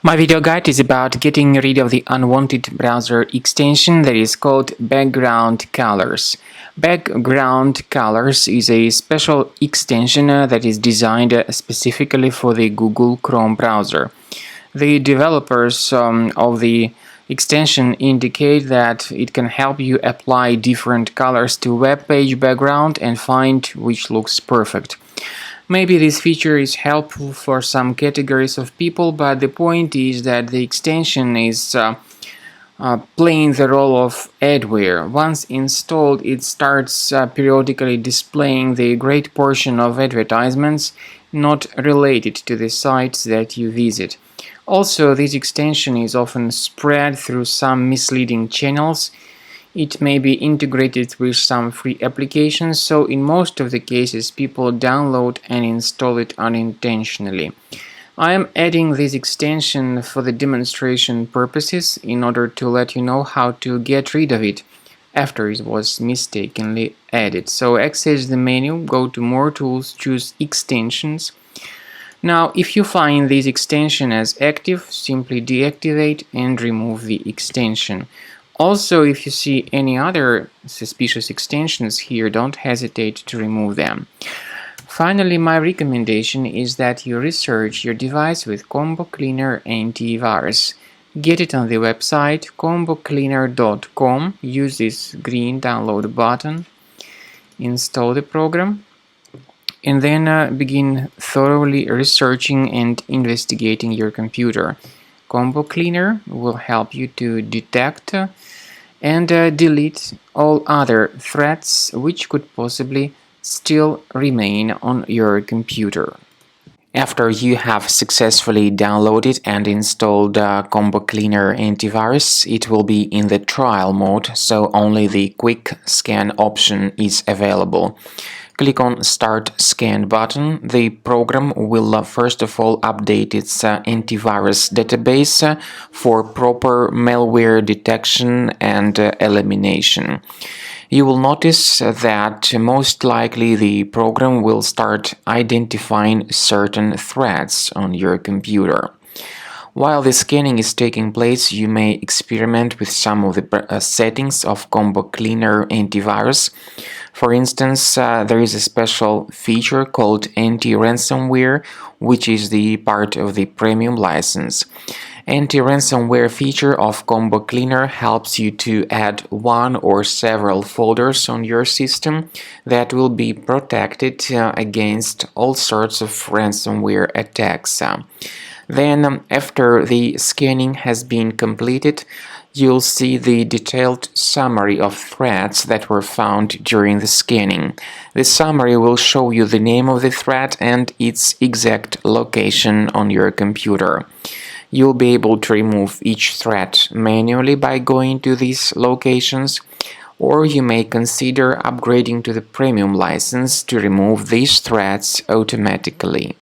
My video guide is about getting rid of the unwanted browser extension that is called background colors. Background colors is a special extension that is designed specifically for the Google Chrome browser. The developers of the extension indicate that it can help you apply different colors to web page background and find which looks perfect. Maybe this feature is helpful for some categories of people, but the point is that the extension is playing the role of adware. Once installed, it starts periodically displaying the great portion of advertisements not related to the sites that you visit. Also, this extension is often spread through some misleading channels. It may be integrated with some free applications, so in most of the cases people download and install it unintentionally. I am adding this extension for the demonstration purposes in order to let you know how to get rid of it after it was mistakenly added. So access the menu, go to More Tools, choose Extensions. Now, if you find this extension as active, simply deactivate and remove the extension. Also, if you see any other suspicious extensions here, don't hesitate to remove them. Finally, my recommendation is that you research your device with Combo Cleaner Antivirus. Get it on the website combocleaner.com, use this green download button, install the program, and then begin thoroughly researching and investigating your computer. Combo Cleaner will help you to detect and delete all other threats which could possibly still remain on your computer. After you have successfully downloaded and installed Combo Cleaner Antivirus, it will be in the trial mode, so only the quick scan option is available. Click on Start Scan button. The program will first of all update its antivirus database for proper malware detection and elimination. You will notice that most likely the program will start identifying certain threats on your computer. While the scanning is taking place, you may experiment with some of the settings of Combo Cleaner Antivirus. For instance, there is a special feature called anti-ransomware, which is the part of the premium license. Anti-ransomware feature of Combo Cleaner helps you to add one or several folders on your system that will be protected against all sorts of ransomware attacks. Then, after the scanning has been completed, you'll see the detailed summary of threats that were found during the scanning. The summary will show you the name of the threat and its exact location on your computer. You'll be able to remove each threat manually by going to these locations, or you may consider upgrading to the premium license to remove these threats automatically.